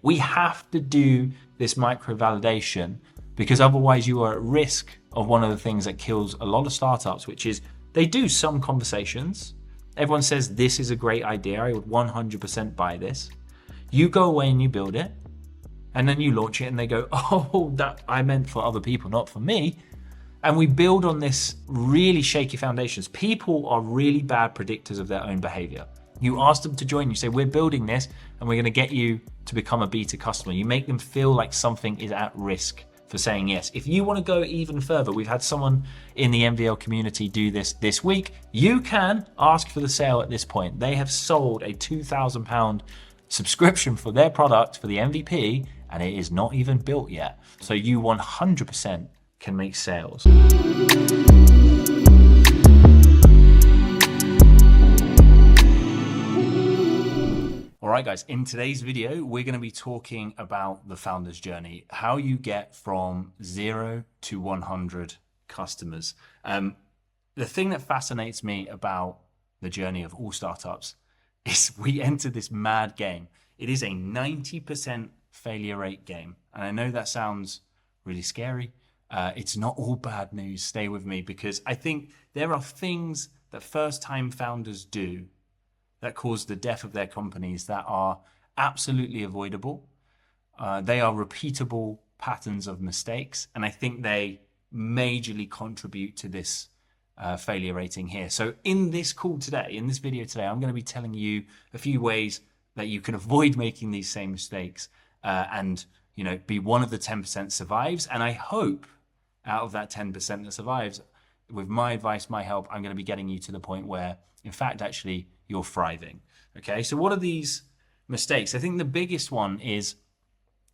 We have to do this micro validation because otherwise you are at risk of one of the things that kills a lot of startups, which is they do some conversations. Everyone says this is a great idea. I would 100% buy this. You go away and you build it, and then you launch it and they go, oh, that I meant for other people, not for me. And we build on this really shaky foundations. People are really bad predictors of their own behavior. You ask them to join, you say, we're building this and we're going to get you to become a beta customer. You make them feel like something is at risk for saying yes. If you want to go even further, we've had someone in the MVL community do this week. You can ask for the sale at this point. They have sold a £2,000 subscription for their product for the MVP, and it is not even built yet. So you 100% can make sales. All right, guys, in today's video, we're going to be talking about the founder's journey, how you get from 0 to 100 customers. The thing that fascinates me about the journey of all startups is we enter this mad game. It is a 90% failure rate game. And I know that sounds really scary. It's not all bad news. Stay with me, because I think there are things that first-time founders do that cause the death of their companies that are absolutely avoidable. They are repeatable patterns of mistakes, and I think they majorly contribute to this failure rating here. So in this call today, in this video today, I'm going to be telling you a few ways that you can avoid making these same mistakes and be one of the 10% survives. And I hope out of that 10% that survives, with my advice, my help, I'm going to be getting you to the point where, in fact, actually you're thriving. Okay, so what are these mistakes? I think the biggest one is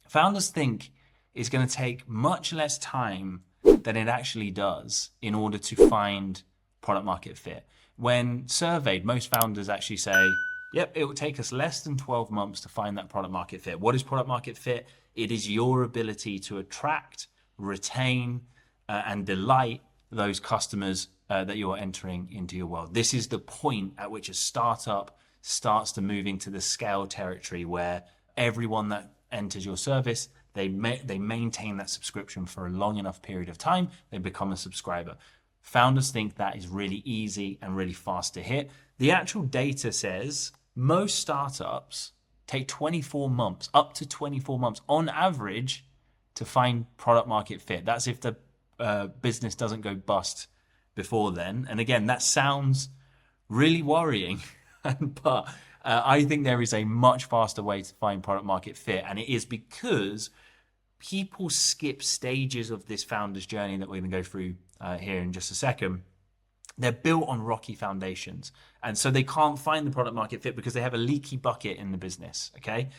founders think it's going to take much less time than it actually does in order to find product market fit. When surveyed, most founders actually say, yep, it will take us less than 12 months to find that product market fit. What is product market fit? It is your ability to attract, retain, and delight those customers that you're entering into your world. This is the point at which a startup starts to move into the scale territory where everyone that enters your service, they maintain that subscription for a long enough period of time, they become a subscriber. Founders think that is really easy and really fast to hit. The actual data says most startups take 24 months, up to 24 months on average, to find product market fit. That's if the business doesn't go bust before then. And again, that sounds really worrying, but I think there is a much faster way to find product market fit. And it is because people skip stages of this founder's journey that we're going to go through here in just a second. They're built on rocky foundations. And so they can't find the product market fit because they have a leaky bucket in the business, okay?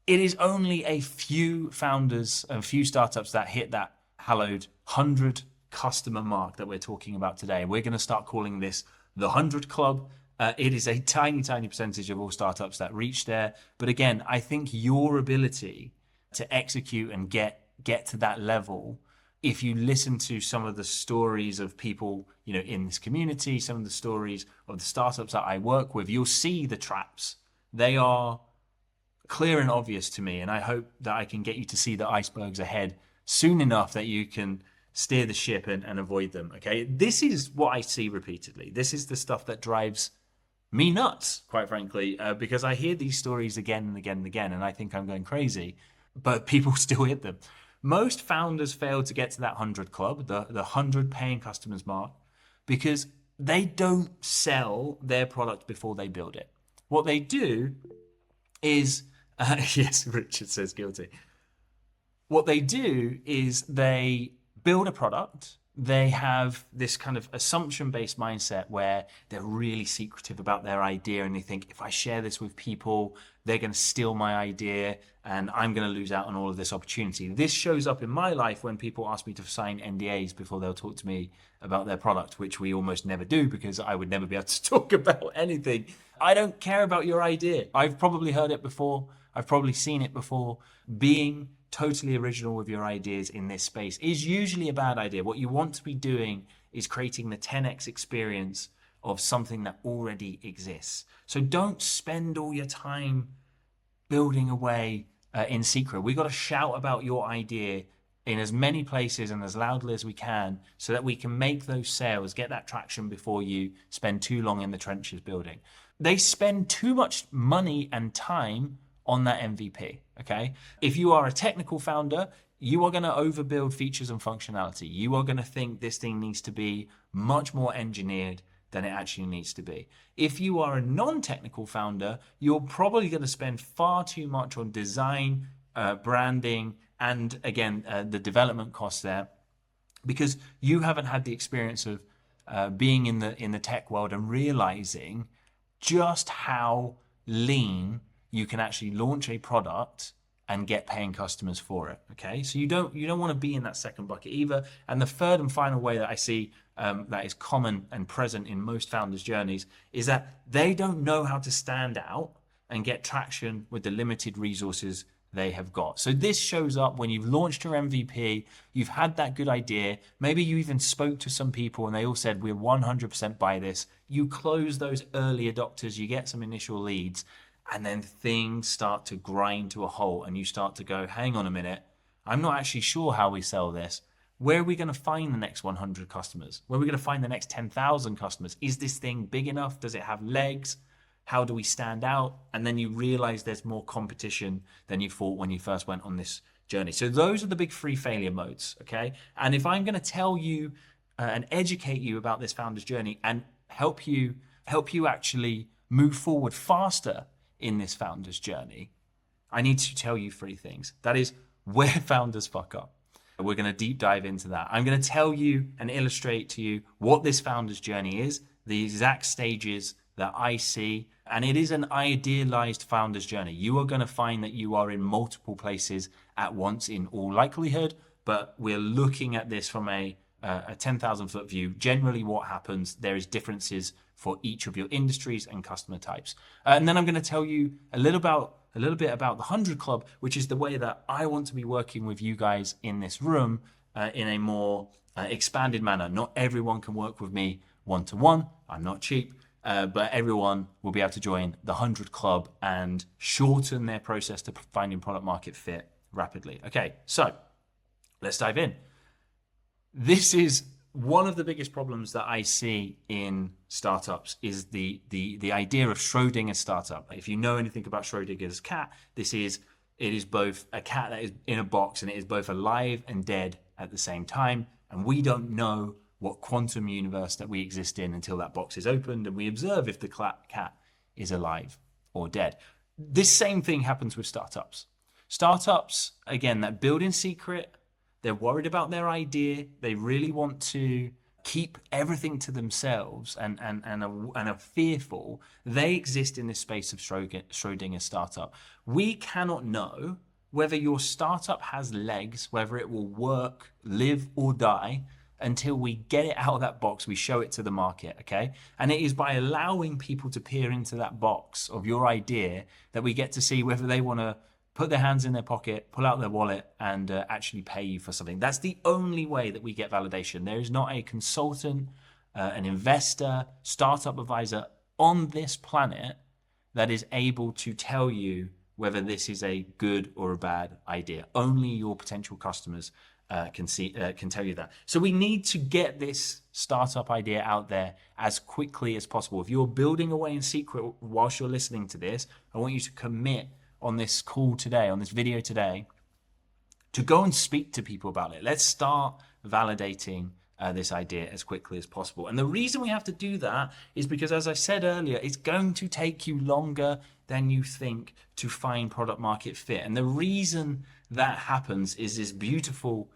It is only a few founders, a few startups that hit that hallowed 100 customer mark that we're talking about today. We're going to start calling this the 100 Club. It is a tiny, tiny percentage of all startups that reach there. But again, I think your ability to execute and get to that level, if you listen to some of the stories of people, in this community, some of the stories of the startups that I work with, you'll see the traps. They are clear and obvious to me, and I hope that I can get you to see the icebergs ahead soon enough that you can steer the ship and avoid them, okay? This is what I see repeatedly. This is the stuff that drives me nuts, quite frankly, because I hear these stories again and again and again, and I think I'm going crazy, but people still hit them. Most founders fail to get to that 100 club, the 100 paying customers mark, because they don't sell their product before they build it. What they do is, yes, Richard says guilty. What they do is they build a product. They have this kind of assumption-based mindset where they're really secretive about their idea, and they think, if I share this with people, they're going to steal my idea and I'm going to lose out on all of this opportunity. This shows up in my life when people ask me to sign NDAs before they'll talk to me about their product, which we almost never do because I would never be able to talk about anything. I don't care about your idea. I've probably heard it before. I've probably seen it before. Being totally original with your ideas in this space is usually a bad idea. What you want to be doing is creating the 10x experience of something that already exists. So don't spend all your time building away in secret. We got to shout about your idea in as many places and as loudly as we can so that we can make those sales, get that traction before you spend too long in the trenches building. They spend too much money and time on that MVP, okay? If you are a technical founder, you are going to overbuild features and functionality. You are going to think this thing needs to be much more engineered than it actually needs to be. If you are a non-technical founder, you're probably going to spend far too much on design, branding, and again, the development costs there, because you haven't had the experience of being in the tech world and realizing just how lean you can actually launch a product and get paying customers for it. Okay, so you don't want to be in that second bucket either. And the third and final way that I see that is common and present in most founders' journeys is that they don't know how to stand out and get traction with the limited resources they have got. So this shows up when you've launched your MVP, you've had that good idea, maybe you even spoke to some people and they all said, we're 100% buy this. You close those early adopters, you get some initial leads, and then things start to grind to a halt and you start to go, hang on a minute, I'm not actually sure how we sell this. Where are we going to find the next 100 customers? Where are we going to find the next 10,000 customers? Is this thing big enough? Does it have legs? How do we stand out? And then you realize there's more competition than you thought when you first went on this journey. So those are the big 3 failure modes, okay? And if I'm going to tell you and educate you about this founder's journey and help you actually move forward faster in this founder's journey, I need to tell you 3 things. That is where founders fuck up. We're going to deep dive into that. I'm going to tell you and illustrate to you what this founder's journey is, the exact stages that I see, and it is an idealized founder's journey. You are going to find that you are in multiple places at once in all likelihood, but we're looking at this from a 10,000 foot view. Generally what happens, there is differences for each of your industries and customer types. And then I'm going to tell you a little bit about the 100 Club, which is the way that I want to be working with you guys in this room in a more expanded manner. Not everyone can work with me one-to-one. I'm not cheap. But everyone will be able to join the 100 Club and shorten their process to finding product market fit rapidly. Okay, so let's dive in. This is one of the biggest problems that I see in startups is the idea of Schrodinger's startup. If you know anything about Schrodinger's cat, it is both a cat that is in a box and it is both alive and dead at the same time. And we don't know what quantum universe that we exist in until that box is opened and we observe if the cat is alive or dead. This same thing happens with startups. Startups, again, that build in secret, they're worried about their idea, they really want to keep everything to themselves and are fearful. They exist in this space of Schrodinger's startup. We cannot know whether your startup has legs, whether it will work, live or die, until we get it out of that box, we show it to the market, okay? And it is by allowing people to peer into that box of your idea that we get to see whether they want to put their hands in their pocket, pull out their wallet, and actually pay you for something. That's the only way that we get validation. There is not a consultant, an investor, startup advisor on this planet that is able to tell you whether this is a good or a bad idea. Only your potential customers can tell you that. So we need to get this startup idea out there as quickly as possible. If you're building away in secret whilst you're listening to this, I want you to commit on this call today, on this video today, to go and speak to people about it. Let's start validating this idea as quickly as possible. And the reason we have to do that is because, as I said earlier, it's going to take you longer than you think to find product market fit. And the reason that happens is this beautiful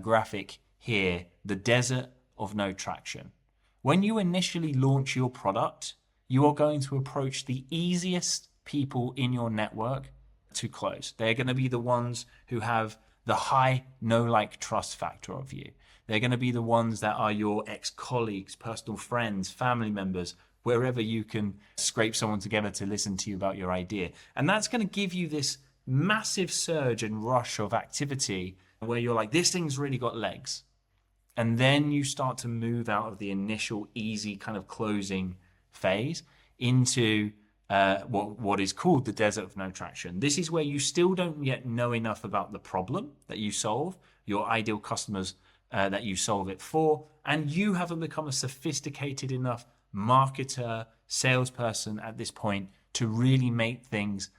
graphic here, the desert of no traction. When you initially launch your product, you are going to approach the easiest people in your network to close. They're going to be the ones who have the high know, like, trust factor of you. They're going to be the ones that are your ex-colleagues, personal friends, family members, wherever you can scrape someone together to listen to you about your idea. And that's going to give you this massive surge and rush of activity where you're like, this thing's really got legs. And then you start to move out of the initial easy kind of closing phase into what is called the desert of no traction. This is where you still don't yet know enough about the problem that you solve, your ideal customers that you solve it for, and you haven't become a sophisticated enough marketer, salesperson at this point to really make things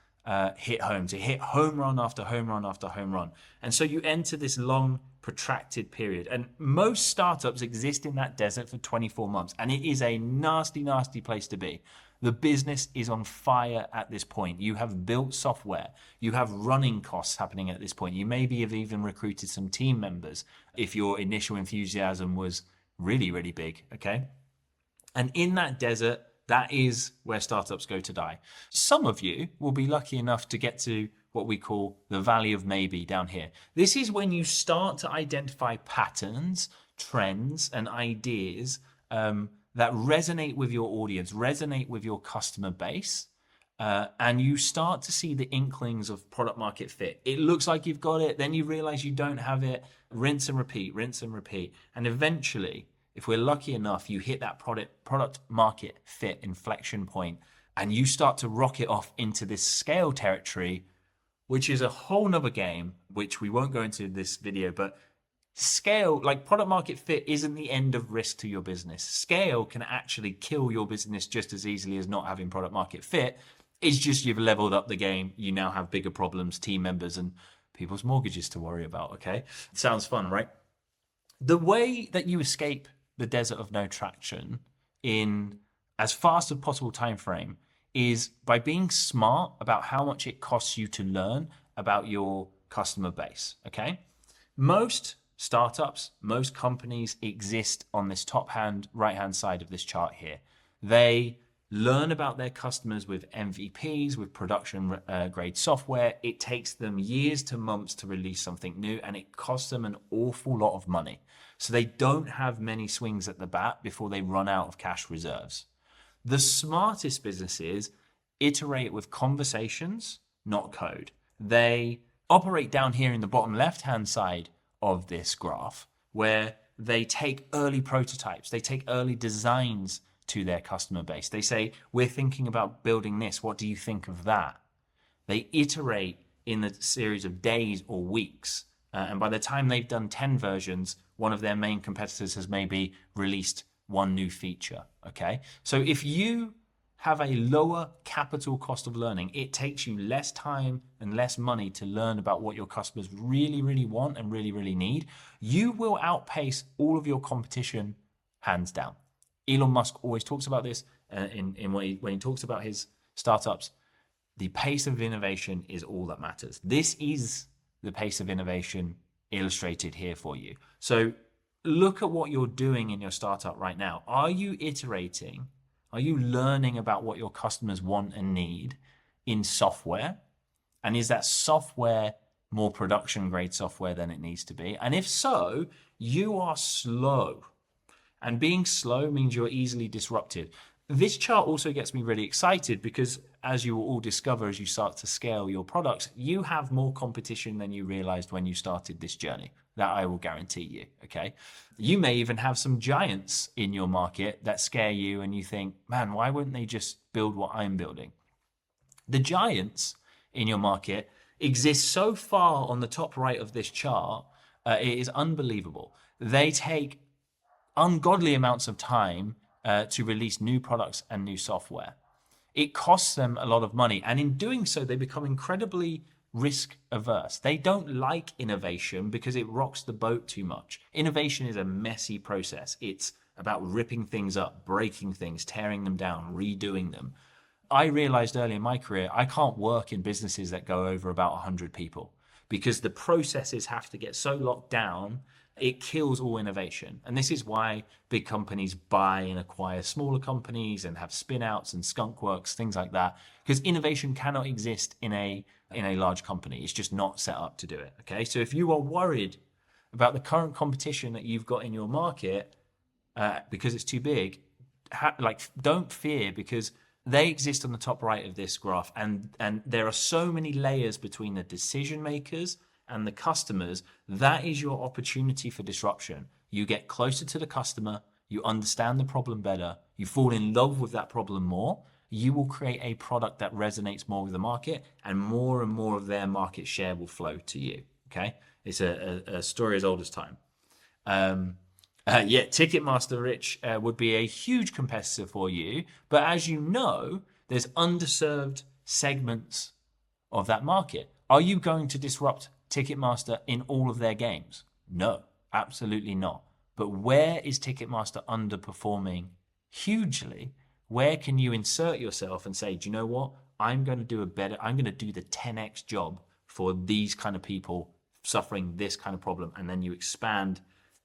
hit home, to hit home run after home run after home run. And so you enter this long, protracted period. And most startups exist in that desert for 24 months. And it is a nasty, nasty place to be. The business is on fire at this point. You have built software. You have running costs happening at this point. You maybe have even recruited some team members if your initial enthusiasm was really, really big. Okay. And in that desert, that is where startups go to die. Some of you will be lucky enough to get to what we call the Valley of Maybe down here. This is when you start to identify patterns, trends, and ideas that resonate with your audience, resonate with your customer base, and you start to see the inklings of product market fit. It looks like you've got it, then you realize you don't have it. Rinse and repeat, rinse and repeat. And eventually, if we're lucky enough, you hit that product market fit inflection point and you start to rocket off into this scale territory, which is a whole nother game, which we won't go into this video, but scale, like product market fit, isn't the end of risk to your business. Scale can actually kill your business just as easily as not having product market fit. It's just you've leveled up the game. You now have bigger problems, team members, and people's mortgages to worry about. Okay. Sounds fun, right? The way that you escape the desert of no traction in as fast as possible time frame is by being smart about how much it costs you to learn about your customer base. Okay. Most startups, most companies exist on this top hand, right hand side of this chart here. They learn about their customers with MVPs, with production grade software. It takes them years to months to release something new, and it costs them an awful lot of money. So they don't have many swings at the bat before they run out of cash reserves. The smartest businesses iterate with conversations, not code. They operate down here in the bottom left-hand side of this graph, where they take early prototypes, they take early designs to their customer base. They say, we're thinking about building this. What do you think of that? They iterate in a series of days or weeks. And by the time they've done 10 versions, one of their main competitors has maybe released one new feature. Okay. So if you have a lower capital cost of learning, it takes you less time and less money to learn about what your customers really, really want and really, really need. You will outpace all of your competition hands down. Elon Musk always talks about this when he talks about his startups. The pace of innovation is all that matters. This is the pace of innovation illustrated here for you. So look at what you're doing in your startup right now. Are you iterating? Are you learning about what your customers want and need in software? And is that software more production grade software than it needs to be? And if so, you are slow. And being slow means you're easily disrupted. This chart also gets me really excited because, as you will all discover as you start to scale your products, you have more competition than you realized when you started this journey. That I will guarantee you, okay? You may even have some giants in your market that scare you and you think, man, why wouldn't they just build what I'm building? The giants in your market exist so far on the top right of this chart, it is unbelievable. They take ungodly amounts of time to release new products and new software. It costs them a lot of money, and in doing so, they become incredibly risk averse. They don't like innovation because it rocks the boat too much. Innovation is a messy process. It's about ripping things up, breaking things, tearing them down, redoing them. I realized early in my career, I can't work in businesses that go over about 100 people because the processes have to get so locked down, it kills all innovation. And this is why big companies buy and acquire smaller companies and have spin outs and skunk works, things like that, because innovation cannot exist in a large company. It's just not set up to do it. Okay. So if you are worried about the current competition that you've got in your market because it's too big, don't fear, because they exist on the top right of this graph. And there are so many layers between the decision makers and the customers. That is your opportunity for disruption. You get closer to the customer, you understand the problem better, you fall in love with that problem more, you will create a product that resonates more with the market, and more of their market share will flow to you. Okay, it's a story as old as time. Yeah, Ticketmaster, Rich, would be a huge competitor for you. But as you know, there's underserved segments of that market. Are you going to disrupt Ticketmaster in all of their games? No, absolutely not. But where is Ticketmaster underperforming hugely? Where can you insert yourself and say, do you know what? I'm going to do the 10x job for these kind of people suffering this kind of problem. And then you expand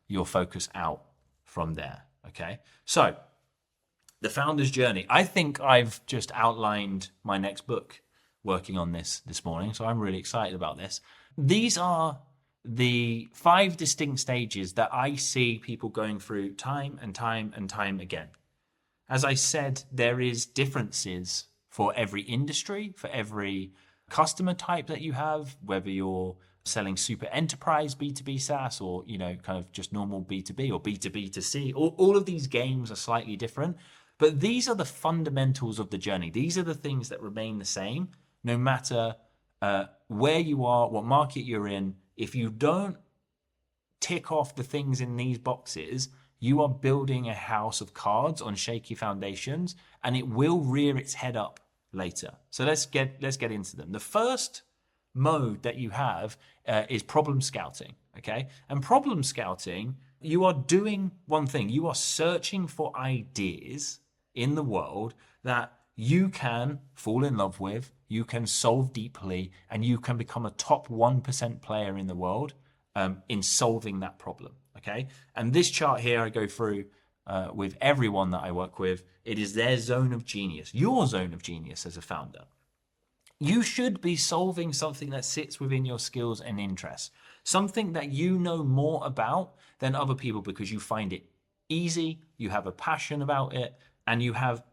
your focus out from there. Okay. So the founder's journey. I think I've just outlined my next book working on this morning. So I'm really excited about this. These are the 5 distinct stages that I see people going through time and time and time again. As I said, there is differences for every industry, for every customer type that you have, whether you're selling super enterprise B2B SaaS or, kind of just normal B2B or B2B to C. All of these games are slightly different, but these are the fundamentals of the journey. These are the things that remain the same no matter where you are, what market you're in. If you don't tick off the things in these boxes, you are building a house of cards on shaky foundations, and it will rear its head up later. So let's get into them. The first mode that you have is problem scouting. Okay, and problem scouting, you are doing one thing. You are searching for ideas in the world that you can fall in love with, you can solve deeply, and you can become a top 1% player in the world in solving that problem. Okay, and this chart here I go through with everyone that I work with. It is their zone of genius, your zone of genius as a founder. You should be solving something that sits within your skills and interests, something that you know more about than other people because you find it easy, you have a passion about it, and you have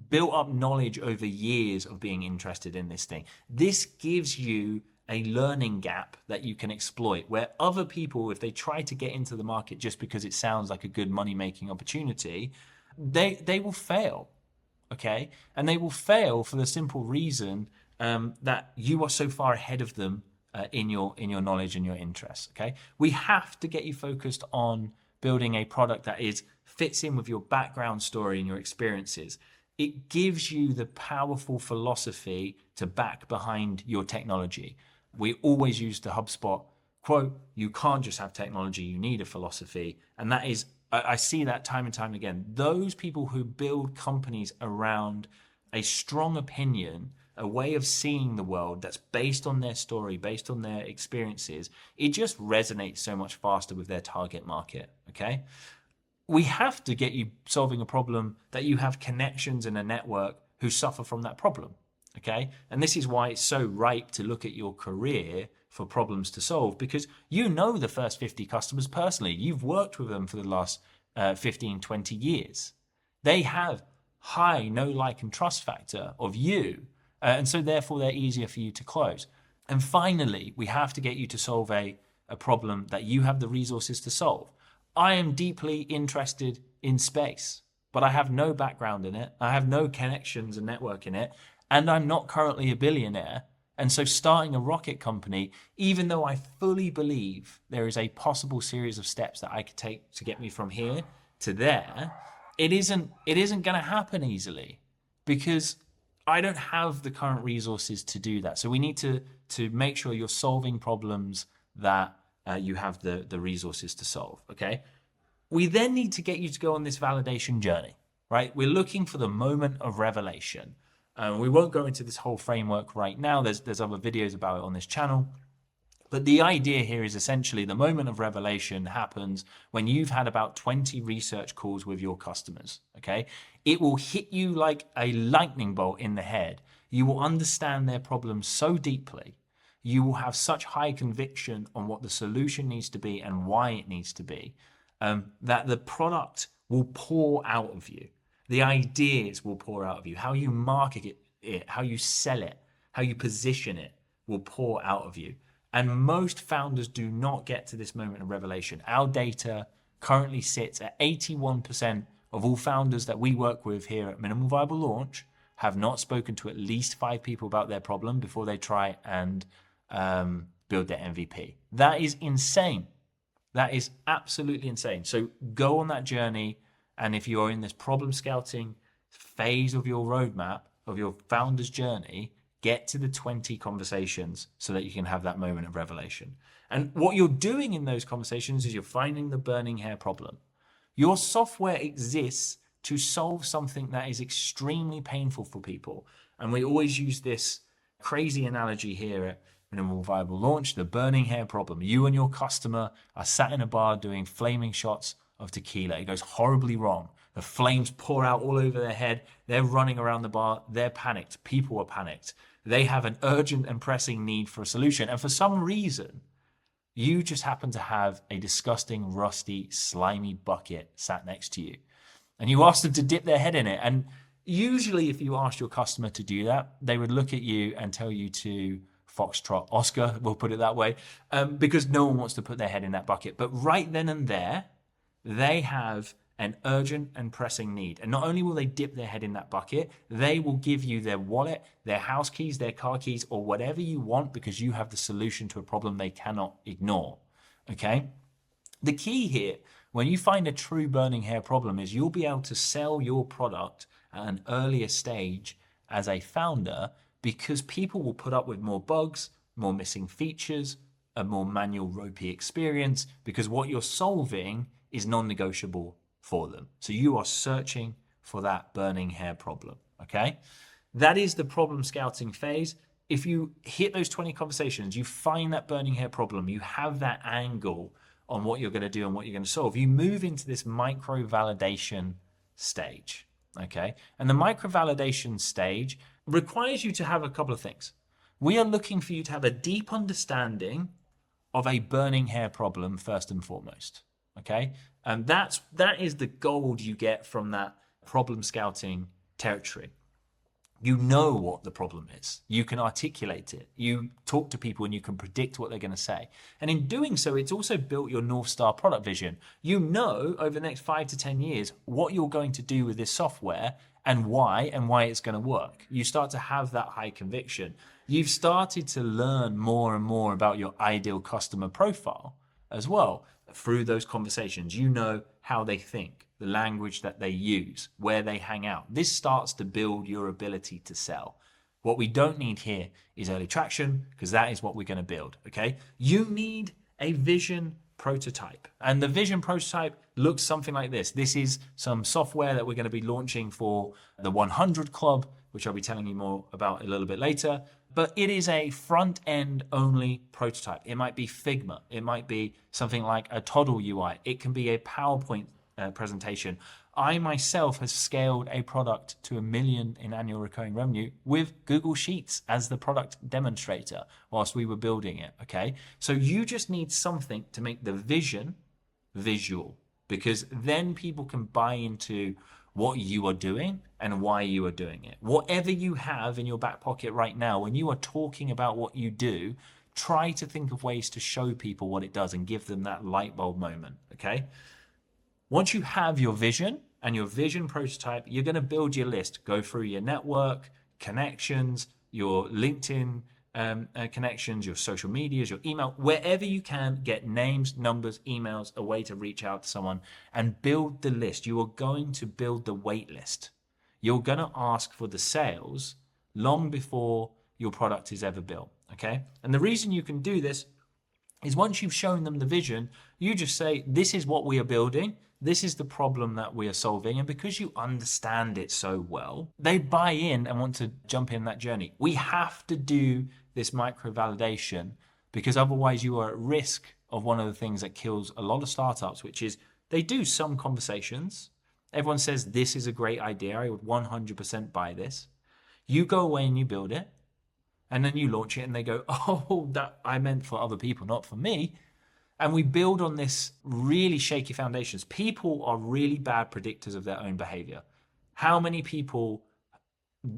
built up knowledge over years of being interested in this thing. This gives you a learning gap that you can exploit, where other people, if they try to get into the market just because it sounds like a good money-making opportunity, they will fail. Okay, and they will fail for the simple reason that you are so far ahead of them in your knowledge and your interests. Okay, we have to get you focused on building a product that fits in with your background story and your experiences. It gives you the powerful philosophy to back behind your technology. We always use the HubSpot quote: "You can't just have technology; you need a philosophy." And that is, I see that time and time again. Those people who build companies around a strong opinion, a way of seeing the world that's based on their story, based on their experiences, it just resonates so much faster with their target market. Okay, we have to get you solving a problem that you have connections in a network who suffer from that problem. Okay, and this is why it's so ripe to look at your career for problems to solve, because you know the first 50 customers personally. You've worked with them for the last 15, 20 years. They have high know, like, and trust factor of you. And so therefore they're easier for you to close. And finally, we have to get you to solve a problem that you have the resources to solve. I am deeply interested in space, but I have no background in it. I have no connections and network in it. And I'm not currently a billionaire. And so starting a rocket company, even though I fully believe there is a possible series of steps that I could take to get me from here to there, it isn't going to happen easily because I don't have the current resources to do that. So we need to make sure you're solving problems that you have the resources to solve. Okay. We then need to get you to go on this validation journey, right? We're looking for the moment of revelation. We won't go into this whole framework right now. There's other videos about it on this channel. But the idea here is essentially the moment of revelation happens when you've had about 20 research calls with your customers, okay? It will hit you like a lightning bolt in the head. You will understand their problems so deeply. You will have such high conviction on what the solution needs to be and why it needs to be, that the product will pour out of you. The ideas will pour out of you. How you market it, how you sell it, how you position it will pour out of you. And most founders do not get to this moment of revelation. Our data currently sits at 81% of all founders that we work with here at Minimum Viable Launch have not spoken to at least 5 people about their problem before they try and build their MVP. That is insane. That is absolutely insane. So go on that journey. And if you're in this problem scouting phase of your roadmap, of your founder's journey, get to the 20 conversations so that you can have that moment of revelation. And what you're doing in those conversations is you're finding the burning hair problem. Your software exists to solve something that is extremely painful for people. And we always use this crazy analogy here at Minimal Viable Launch, the burning hair problem. You and your customer are sat in a bar doing flaming shots of tequila. It goes horribly wrong. The flames pour out all over their head. They're running around the bar. They're panicked. People are panicked. They have an urgent and pressing need for a solution. And for some reason, you just happen to have a disgusting, rusty, slimy bucket sat next to you. And you ask them to dip their head in it. And usually if you ask your customer to do that, they would look at you and tell you to Foxtrot Oscar, we'll put it that way, because no one wants to put their head in that bucket. But right then and there, they have an urgent and pressing need. And not only will they dip their head in that bucket, they will give you their wallet, their house keys, their car keys, or whatever you want because you have the solution to a problem they cannot ignore. Okay? The key here, when you find a true burning hair problem, is you'll be able to sell your product at an earlier stage as a founder because people will put up with more bugs, more missing features, a more manual ropey experience because what you're solving is non-negotiable for them. So you are searching for that burning hair problem, okay? That is the problem scouting phase. If you hit those 20 conversations, you find that burning hair problem, you have that angle on what you're going to do and what you're going to solve, you move into this micro validation stage, okay? And the micro validation stage requires you to have a couple of things. We are looking for you to have a deep understanding of a burning hair problem first and foremost, okay? And that is the gold you get from that problem scouting territory. You know what the problem is. You can articulate it. You talk to people and you can predict what they're going to say. And in doing so, it's also built your North Star product vision. You know over the next 5 to 10 years what you're going to do with this software and why it's going to work. You start to have that high conviction. You've started to learn more and more about your ideal customer profile as well through those conversations. You know how they think, the language that they use, where they hang out. This starts to build your ability to sell. What we don't need here is early traction because that is what we're going to build, okay? You need a vision prototype. And the vision prototype looks something like this. This is some software that we're going to be launching for the 100 Club, which I'll be telling you more about a little bit later. But it is a front-end only prototype. It might be Figma. It might be something like a Toddle UI. It can be a PowerPoint presentation. I myself have scaled a product to $1 million in annual recurring revenue with Google Sheets as the product demonstrator whilst we were building it, okay? So you just need something to make the vision visual because then people can buy into what you are doing and why you are doing it. Whatever you have in your back pocket right now, when you are talking about what you do, try to think of ways to show people what it does and give them that light bulb moment, okay? Once you have your vision and your vision prototype, you're going to build your list. Go through your network, connections, your LinkedIn connections, your social medias, your email, wherever you can, get names, numbers, emails, a way to reach out to someone and build the list. You are going to build the wait list. You're going to ask for the sales long before your product is ever built, okay? And the reason you can do this is once you've shown them the vision, you just say, this is what we are building. This is the problem that we are solving. And because you understand it so well, they buy in and want to jump in that journey. We have to do this micro validation because otherwise you are at risk of one of the things that kills a lot of startups, which is they do some conversations. Everyone says, this is a great idea. I would 100% buy this. You go away and you build it. And then you launch it and they go, oh, that I meant for other people, not for me. And we build on this really shaky foundations. People are really bad predictors of their own behavior. How many people,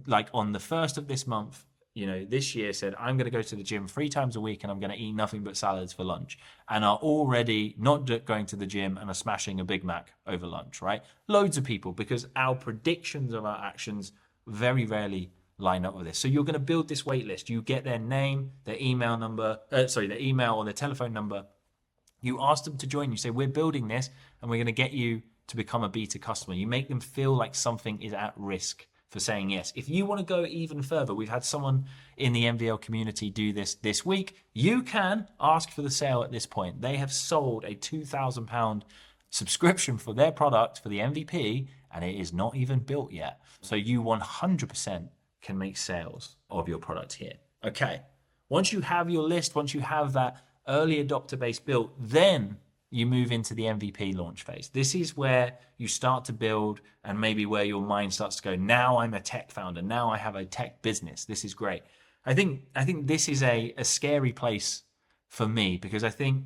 like on the 1st of this month, this year said, I'm going to go to the gym 3 times a week and I'm going to eat nothing but salads for lunch and are already not going to the gym and are smashing a Big Mac over lunch, right? Loads of people, because our predictions of our actions very rarely line up with this. So you're going to build this wait list. You get their name, their email number, their email or their telephone number. You ask them to join. You say, we're building this and we're going to get you to become a beta customer. You make them feel like something is at risk for saying yes. If you want to go even further, we've had someone in the MVL community do this week. You can ask for the sale at this point. They have sold a £2,000 subscription for their product for the MVP, and it is not even built yet. So you 100% can make sales of your product here. Okay. Once you have your list, once you have that early adopter base built, then you move into the MVP launch phase. This is where you start to build, and maybe where your mind starts to go, now I'm a tech founder, now I have a tech business. This is great. I think this is a scary place for me, because I think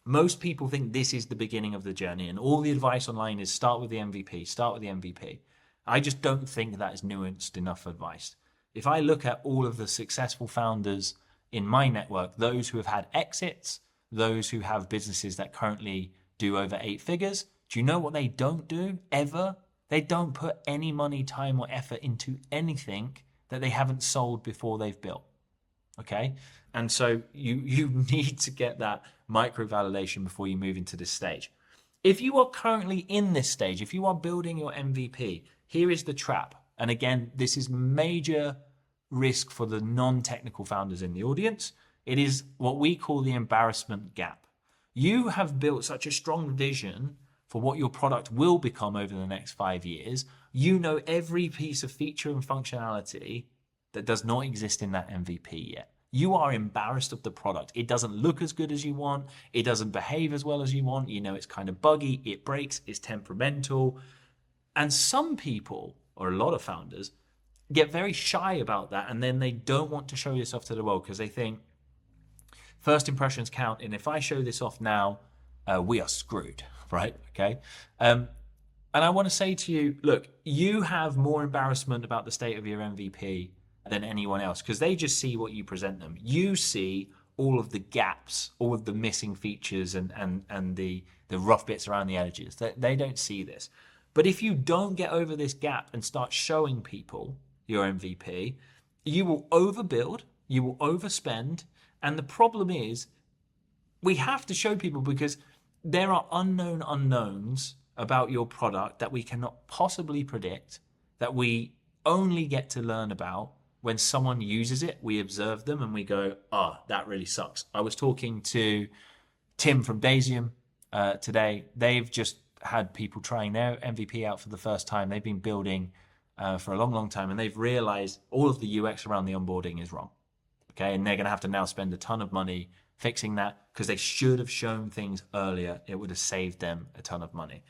most people think this is the beginning of the journey, and all the advice online is start with the MVP, start with the MVP. I just don't think that is nuanced enough advice. If I look at all of the successful founders in my network, those who have had exits, those who have businesses that currently do over 8 figures, do you know what they don't do ever? They don't put any money, time, or effort into anything that they haven't sold before they've built. Okay? And so you need to get that micro validation before you move into this stage. If you are currently in this stage, if you are building your MVP, here is the trap. And again, this is major risk for the non-technical founders in the audience. It is what we call the embarrassment gap. You have built such a strong vision for what your product will become over the next 5 years. You know every piece of feature and functionality that does not exist in that MVP yet. You are embarrassed of the product. It doesn't look as good as you want. It doesn't behave as well as you want. You know, it's kind of buggy, it breaks, it's temperamental. And some people, or a lot of founders, get very shy about that, and then they don't want to show this off to the world because they think first impressions count, and if I show this off now, we are screwed, right? Okay. And I want to say to you, look, you have more embarrassment about the state of your MVP than anyone else, because they just see what you present them. You see all of the gaps, all of the missing features and the rough bits around the edges. They don't see this. But if you don't get over this gap and start showing people your MVP, you will overbuild, you will overspend. And the problem is, we have to show people because there are unknown unknowns about your product that we cannot possibly predict, that we only get to learn about when someone uses it. We observe them and we go, that really sucks. I was talking to Tim from Daisium today. They've just had people trying their MVP out for the first time. They've been building for a long, long time, and they've realized all of the UX around the onboarding is wrong. Okay, and they're going to have to now spend a ton of money fixing that because they should have shown things earlier. It would have saved them a ton of money.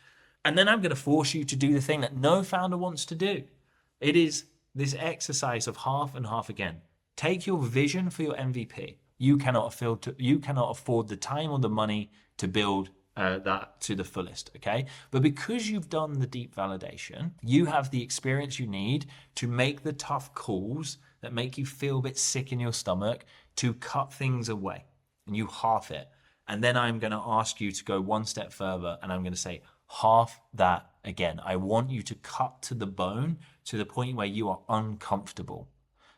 And then I'm going to force you to do the thing that no founder wants to do. It is this exercise of half and half again. Take your vision for your MVP. You cannot afford the time or the money to build that to the fullest, okay? But because you've done the deep validation, you have the experience you need to make the tough calls that make you feel a bit sick in your stomach, to cut things away, and you half it. And then I'm going to ask you to go one step further, and I'm going to say half that again. I want you to cut to the bone, to the point where you are uncomfortable.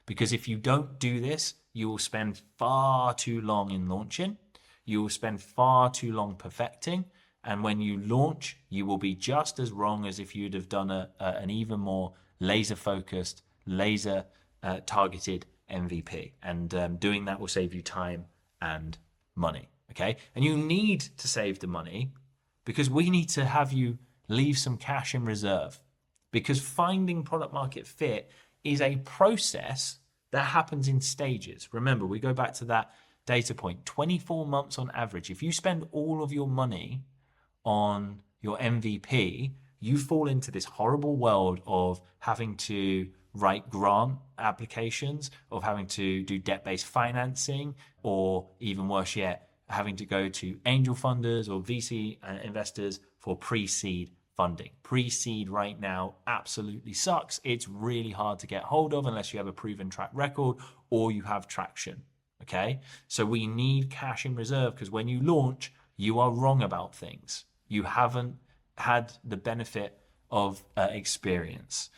Because if you don't do this, you will spend far too long in launching. You will spend far too long perfecting. And when you launch, you will be just as wrong as if you'd have done an even more laser-focused, targeted MVP. And doing that will save you time and money, okay? And you need to save the money because we need to have you leave some cash in reserve, because finding product market fit is a process that happens in stages. Remember, we go back to that data point, 24 months on average. If you spend all of your money on your MVP, you fall into this horrible world of having to write grant applications, of having to do debt-based financing, or even worse yet, having to go to angel funders or VC investors for pre-seed funding. Pre-seed right now absolutely sucks. It's really hard to get hold of unless you have a proven track record or you have traction. Okay, so we need cash in reserve, because when you launch, you are wrong about things. You haven't had the benefit of experience.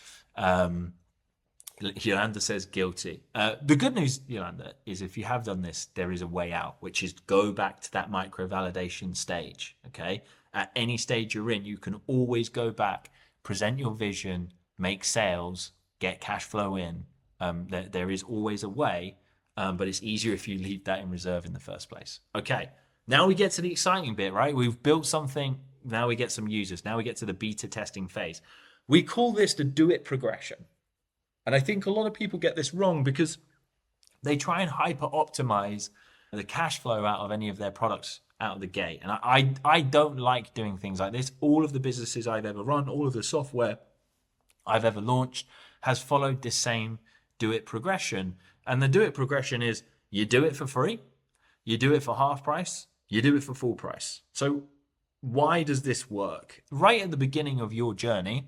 Yolanda says guilty. The good news, Yolanda, is if you have done this, there is a way out, which is go back to that micro validation stage. Okay. At any stage you're in, you can always go back, present your vision, make sales, get cash flow in. There is always a way, but it's easier if you leave that in reserve in the first place. Okay. Now we get to the exciting bit, right? We've built something. Now we get some users. Now we get to the beta testing phase. We call this the do it progression. And I think a lot of people get this wrong because they try and hyper optimize the cash flow out of any of their products out of the gate. And I don't like doing things like this. All of the businesses I've ever run, all of the software I've ever launched has followed this same do it progression. And the do it progression is you do it for free, you do it for half price, you do it for full price. So why does this work? Right at the beginning of your journey,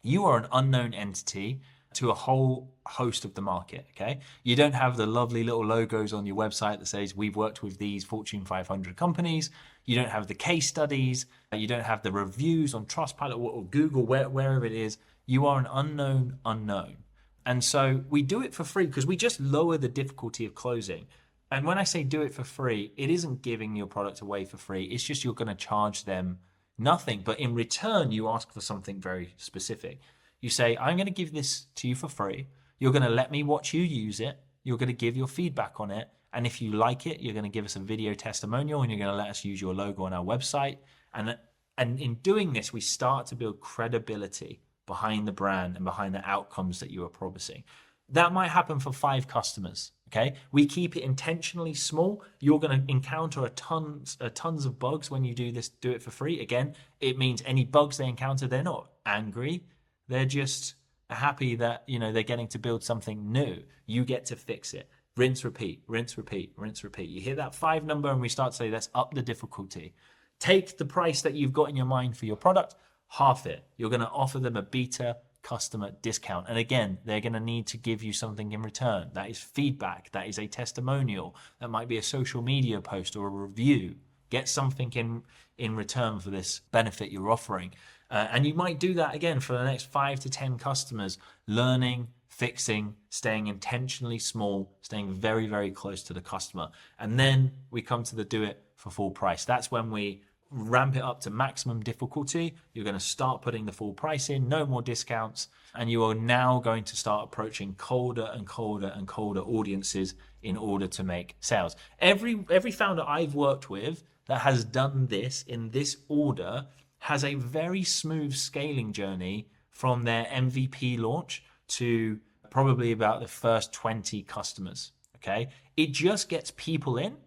you are an unknown entity to a whole host of the market, okay? You don't have the lovely little logos on your website that says we've worked with these Fortune 500 companies. You don't have the case studies. You don't have the reviews on Trustpilot or Google, wherever it is. You are an unknown. And so we do it for free because we just lower the difficulty of closing. And when I say do it for free, it isn't giving your product away for free. It's just you're going to charge them nothing. But in return, you ask for something very specific. You say, I'm going to give this to you for free. You're going to let me watch you use it. You're going to give your feedback on it. And if you like it, you're going to give us a video testimonial and you're going to let us use your logo on our website. And in doing this, we start to build credibility behind the brand and behind the outcomes that you are promising. That might happen for 5 customers. Okay, we keep it intentionally small. You're going to encounter tons of bugs when you do this. Do it for free. Again, it means any bugs they encounter, they're not angry. They're just happy that, they're getting to build something new. You get to fix it. Rinse, repeat, rinse, repeat, rinse, repeat. You hear that 5 number and we start to say, let's up the difficulty. Take the price that you've got in your mind for your product, half it. You're going to offer them a beta customer discount. And again, they're going to need to give you something in return. That is feedback. That is a testimonial. That might be a social media post or a review. Get something in return for this benefit you're offering. And you might do that again for the next 5 to 10 customers, learning, fixing, staying intentionally small, staying very, very close to the customer. And then we come to the do it for full price. That's when we ramp it up to maximum difficulty. You're going to start putting the full price in, no more discounts. And you are now going to start approaching colder and colder and colder audiences in order to make sales. Every founder I've worked with that has done this in this order has a very smooth scaling journey from their MVP launch to probably about the first 20 customers, okay? It just gets people in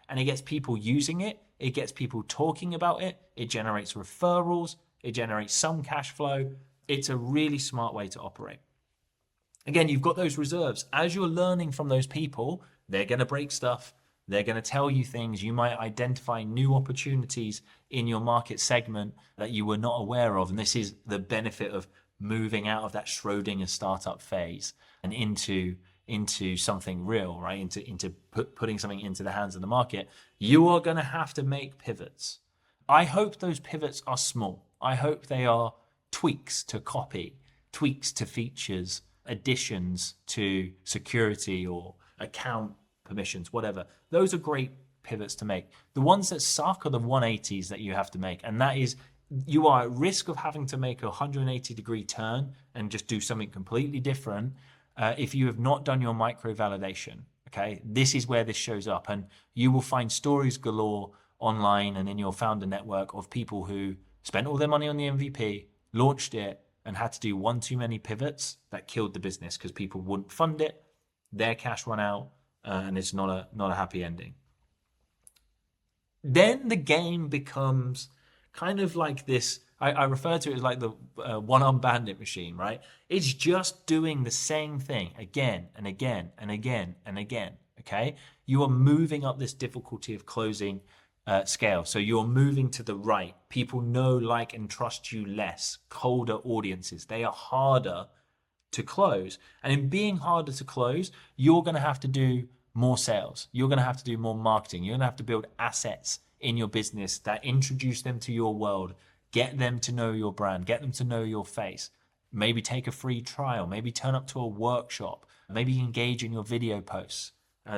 and it gets people using it. It gets people talking about it. It generates referrals. It generates some cash flow. It's a really smart way to operate. Again, you've got those reserves. As you're learning from those people, they're going to break stuff. They're going to tell you things. You might identify new opportunities in your market segment that you were not aware of. And this is the benefit of moving out of that Schrodinger startup phase and into something real, right? Into putting something into the hands of the market. You are going to have to make pivots. I hope those pivots are small. I hope they are tweaks to copy, tweaks to features, additions to security or account permissions, whatever. Those are great pivots to make. The ones that suck are the 180s that you have to make. And that is, you are at risk of having to make a 180-degree turn and just do something completely different if you have not done your micro validation. Okay, this is where this shows up. And you will find stories galore online and in your founder network of people who spent all their money on the MVP, launched it, and had to do one too many pivots that killed the business because people wouldn't fund it, their cash run out, and it's not a happy ending. Then the game becomes kind of like this. I refer to it as like the one-armed bandit machine, right? It's just doing the same thing again and again and again and again, okay? You are moving up this difficulty of closing scale. So you're moving to the right. People know, like, and trust you less. Colder audiences. They are harder to close. And in being harder to close, you're going to have to do more sales. You're going to have to do more marketing. You're going to have to build assets in your business that introduce them to your world, get them to know your brand, get them to know your face, maybe take a free trial, maybe turn up to a workshop, maybe engage in your video posts.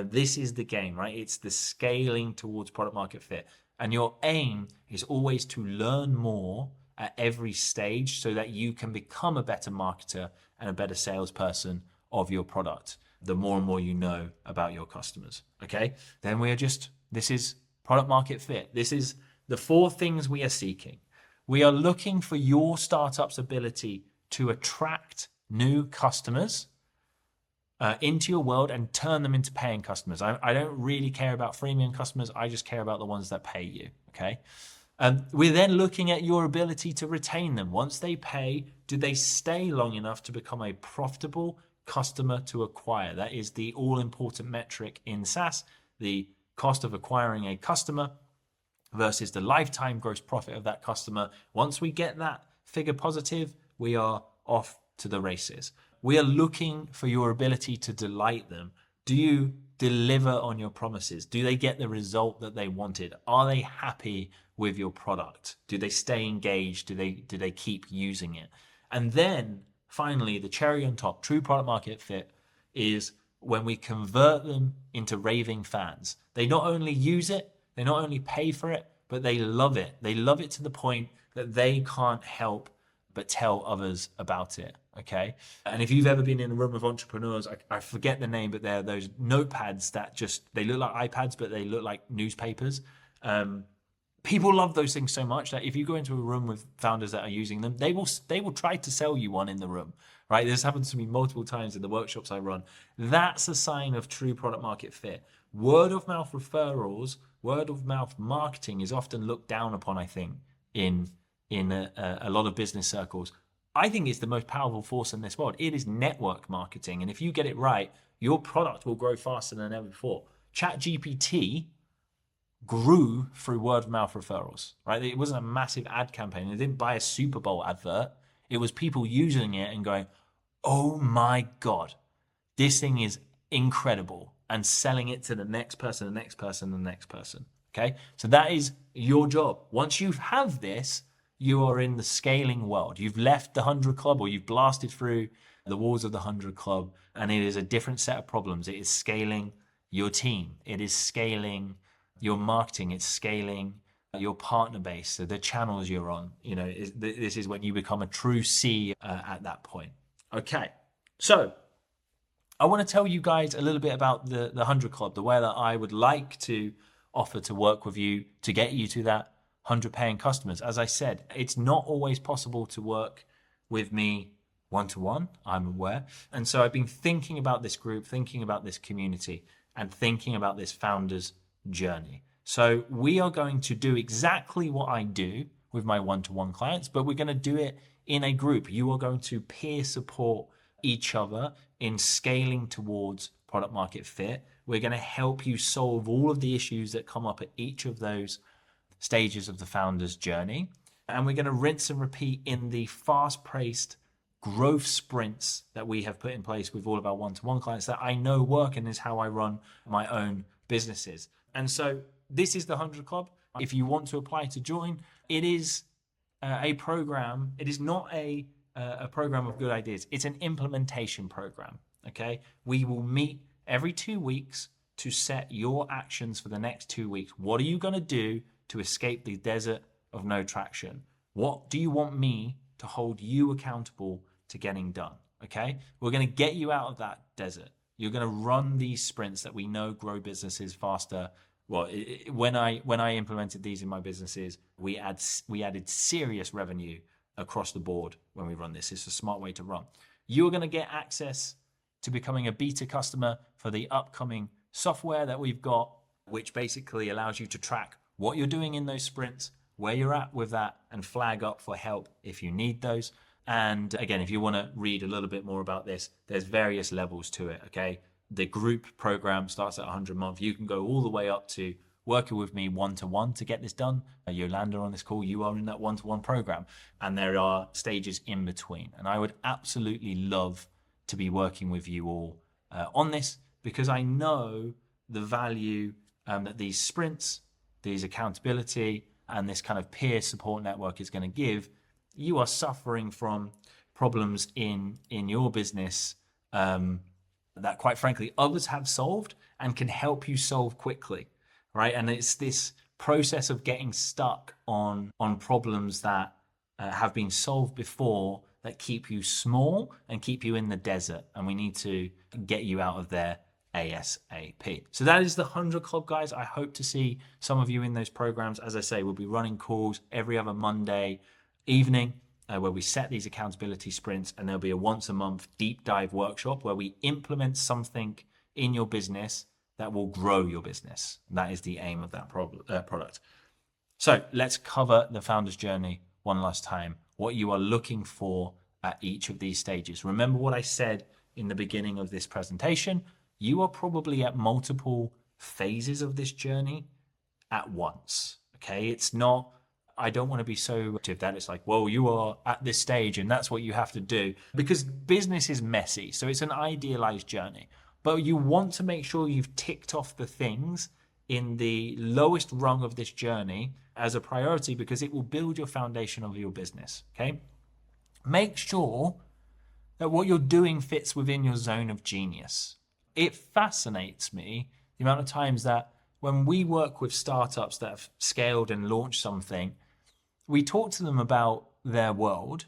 This is the game, right? It's the scaling towards product market fit. And your aim is always to learn more at every stage so that you can become a better marketer and a better salesperson of your product. The more and more you know about your customers, okay? Then this is product market fit. This is the 4 things we are seeking. We are looking for your startup's ability to attract new customers into your world and turn them into paying customers. I don't really care about freemium customers. I just care about the ones that pay you, okay? We're then looking at your ability to retain them. Once they pay, do they stay long enough to become a profitable customer to acquire? That is the all-important metric in SaaS, the cost of acquiring a customer versus the lifetime gross profit of that customer. Once we get that figure positive, we are off to the races. We are looking for your ability to delight them. Do you deliver on your promises? Do they get the result that they wanted? Are they happy with your product? Do they stay engaged? Do they keep using it? And then finally, the cherry on top, true product market fit, is when we convert them into raving fans. They not only use it, they not only pay for it, but they love it. They love it to the point that they can't help but tell others about it, okay? And if you've ever been in a room of entrepreneurs, I forget the name, but they're those notepads that they look like iPads, but they look like newspapers. People love those things so much that if you go into a room with founders that are using them, they will try to sell you one in the room, right? This happens to me multiple times in the workshops I run. That's a sign of true product market fit. Word of mouth referrals, word of mouth marketing is often looked down upon, I think, in a lot of business circles. I think it's the most powerful force in this world. It is network marketing. And if you get it right, your product will grow faster than ever before. ChatGPT grew through word of mouth referrals, right? It wasn't a massive ad campaign. They didn't buy a Super Bowl advert. It was people using it and going, oh my God, this thing is incredible, and selling it to the next person, the next person, the next person. Okay. So that is your job. Once you have this, you are in the scaling world. You've left the 100 Club, or you've blasted through the walls of the 100 Club, and it is a different set of problems. It is scaling your team. It is scaling your marketing. It's scaling your partner base, so the channels you're on. This is when you become a true C at that point. Okay. So I want to tell you guys a little bit about the 100 Club, the way that I would like to offer to work with you to get you to that 100 paying customers. As I said, it's not always possible to work with me one-to-one, I'm aware. And so I've been thinking about this group, thinking about this community, and thinking about this founder's journey. So we are going to do exactly what I do with my one-to-one clients, but we're going to do it in a group. You are going to peer support each other in scaling towards product market fit. We're going to help you solve all of the issues that come up at each of those stages of the founder's journey. And we're going to rinse and repeat in the fast-paced growth sprints that we have put in place with all of our one-to-one clients that I know work, and is how I run my own businesses. And so this is the 100 Club. If you want to apply to join, it is a program. It is not a program of good ideas. It's an implementation program, okay? We will meet every 2 weeks to set your actions for the next 2 weeks. What are you going to do to escape the desert of no traction? What do you want me to hold you accountable to getting done? Okay, we're going to get you out of that desert. You're going to run these sprints that we know grow businesses faster. Well, when I implemented these in my businesses, we added serious revenue across the board when we run this. It's a smart way to run. You're going to get access to becoming a beta customer for the upcoming software that we've got, which basically allows you to track what you're doing in those sprints, where you're at with that, and flag up for help if you need those. And again, if you want to read a little bit more about this, there's various levels to it, okay? The group program starts at 100 a month. You can go all the way up to working with me one-to-one to get this done. Yolanda on this call, you are in that one-to-one program. And there are stages in between. And I would absolutely love to be working with you all on this, because I know the value that these sprints, these accountability, and this kind of peer support network is going to give. You are suffering from problems in your business that quite frankly others have solved and can help you solve quickly, right? And it's this process of getting stuck on problems that have been solved before that keep you small and keep you in the desert, and we need to get you out of there ASAP. So that is the 100 Club, guys. I hope to see some of you in those programs. As I say, we'll be running calls every other Monday evening where we set these accountability sprints, and there'll be a once a month deep dive workshop where we implement something in your business that will grow your business. That is the aim of that product. So let's cover the founder's journey one last time, what you are looking for at each of these stages. Remember what I said in the beginning of this presentation. You are probably at multiple phases of this journey at once. Okay, it's not, I don't want to be so active that it's like, well, you are at this stage and that's what you have to do, because business is messy. So it's an idealized journey, but you want to make sure you've ticked off the things in the lowest rung of this journey as a priority, because it will build your foundation of your business. Okay, make sure that what you're doing fits within your zone of genius. It fascinates me the amount of times that when we work with startups that have scaled and launched something, we talk to them about their world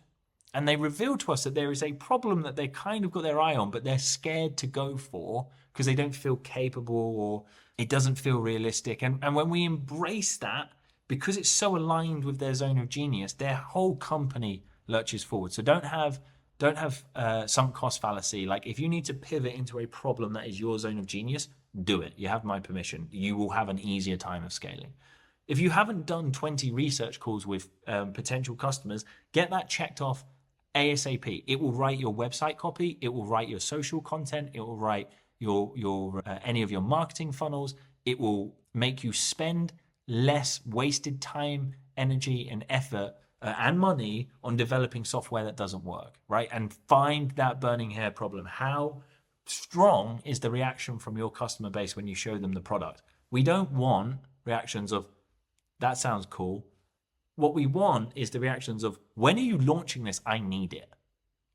and they reveal to us that there is a problem that they kind of got their eye on, but they're scared to go for because they don't feel capable or it doesn't feel realistic. And when we embrace that, because it's so aligned with their zone of genius, their whole company lurches forward. So don't have sunk cost fallacy. Like, if you need to pivot into a problem that is your zone of genius, do it. You have my permission. You will have an easier time of scaling. If you haven't done 20 research calls with potential customers, get that checked off ASAP. It will write your website copy. It will write your social content. It will write your any of your marketing funnels. It will make you spend less wasted time, energy, and effort and money on developing software that doesn't work, right? And find that burning hair problem. How strong is the reaction from your customer base when you show them the product? We don't want reactions of, that sounds cool. What we want is the reactions of, when are you launching this? I need it.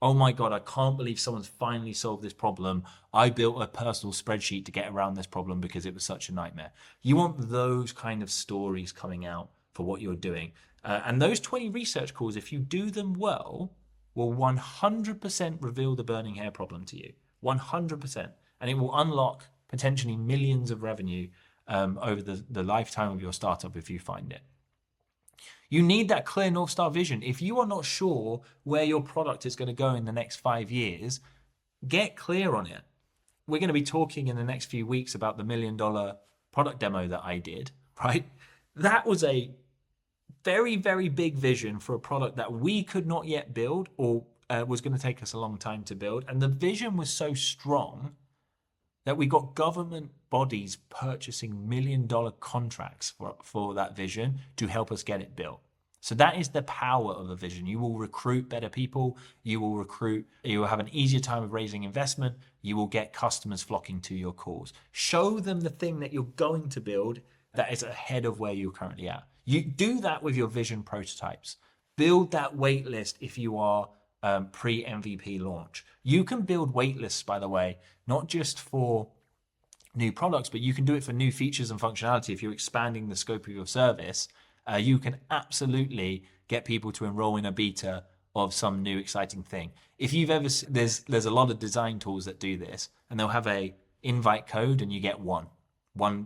Oh my God, I can't believe someone's finally solved this problem. I built a personal spreadsheet to get around this problem because it was such a nightmare. You want those kind of stories coming out for what you're doing. And those 20 research calls, if you do them well, will 100% reveal the burning hair problem to you. 100%. And it will unlock potentially millions of revenue over the lifetime of your startup if you find it. You need that clear North Star vision. If you are not sure where your product is going to go in the next 5 years, get clear on it. We're going to be talking in the next few weeks about the $1 million product demo that I did, right? That was a very, very big vision for a product that we could not yet build, or was going to take us a long time to build. And the vision was so strong that we got government bodies purchasing $1 million contracts for that vision to help us get it built. So that is the power of a vision. You will recruit better people. You will have an easier time of raising investment. You will get customers flocking to your calls. Show them the thing that you're going to build that is ahead of where you're currently at. You do that with your vision prototypes. Build that wait list if you are pre-MVP launch. You can build wait lists, by the way, not just for new products, but you can do it for new features and functionality. If you're expanding the scope of your service, you can absolutely get people to enroll in a beta of some new exciting thing. If you've ever, there's a lot of design tools that do this, and they'll have a invite code and you get one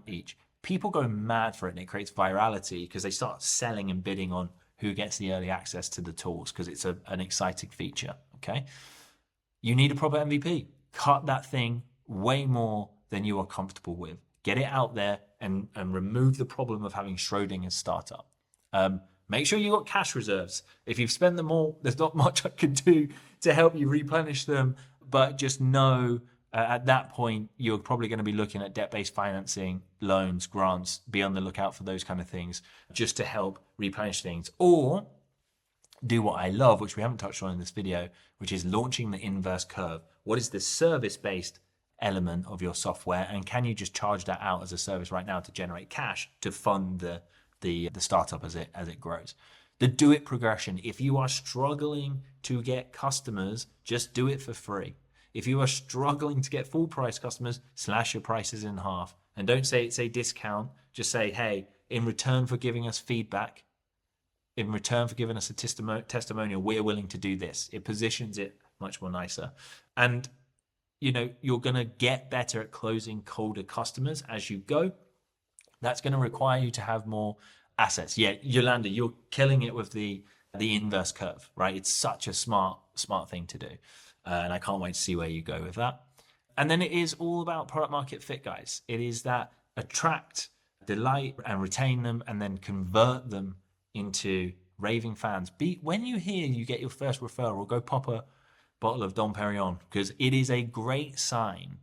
each. People go mad for it, and it creates virality because they start selling and bidding on who gets the early access to the tools because it's an exciting feature, okay? You need a proper MVP. Cut that thing way more than you are comfortable with. Get it out there and remove the problem of having Schrodinger's startup. Make sure you got cash reserves. If you've spent them all, there's not much I can do to help you replenish them, but just know at that point, you're probably going to be looking at debt-based financing, loans, grants. Be on the lookout for those kind of things just to help replenish things. Or do what I love, which we haven't touched on in this video, which is launching the inverse curve. What is the service-based element of your software, and can you just charge that out as a service right now to generate cash to fund the startup as it grows? The do it progression. If you are struggling to get customers, just do it for free. If you are struggling to get full price customers, slash your prices in half. And don't say it's a discount. Just say, hey, in return for giving us feedback, in return for giving us a testimonial, we're willing to do this. It positions it much more nicer. And you're going to get better at closing colder customers as you go. That's going to require you to have more assets. Yeah, Yolanda, you're killing it with the inverse curve, right? It's such a smart thing to do. And I can't wait to see where you go with that. And then it is all about product market fit, guys. It is that attract, delight, and retain them, and then convert them into raving fans. When you hear you get your first referral, go pop a bottle of Dom Perignon, because it is a great sign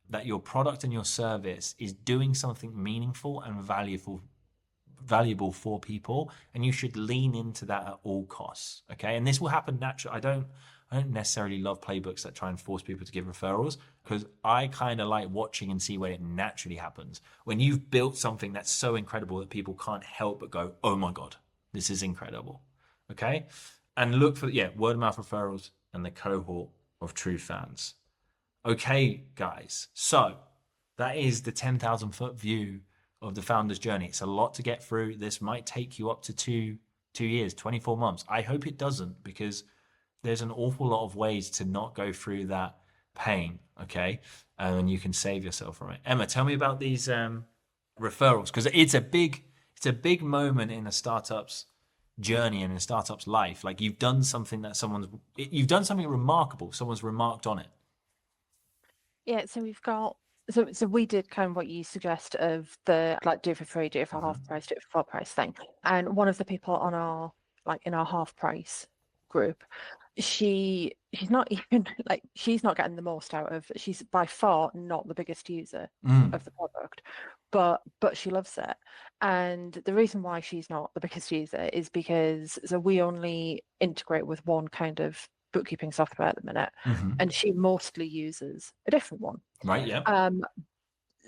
that your product and your service is doing something meaningful and valuable for people, and you should lean into that at all costs. Okay, and this will happen naturally. I don't necessarily love playbooks that try and force people to give referrals, because I kind of like watching and see where it naturally happens. When you've built something that's so incredible that people can't help but go, oh my God, this is incredible. Okay, and look for word of mouth referrals and the cohort of true fans. Okay, guys, so that is the 10,000 foot view of the founder's journey. It's a lot to get through. This might take you up to two years, 24 months. I hope it doesn't, because there's an awful lot of ways to not go through that pain, okay? And you can save yourself from it. Emma, tell me about these referrals, because it's a big moment in a startup's journey and in a startup's life. Like, you've done something remarkable. Someone's remarked on it. Yeah, so we've got so we did kind of what you suggest of the like do it for free, do it for half price, do it for full price thing. And one of the people on our in our half price group, she's not even she's not getting the most out of, she's by far not the biggest user of the product, but she loves it. And the reason why she's not the biggest user is because we only integrate with one kind of bookkeeping software at the minute, and she mostly uses a different one. Right, yeah.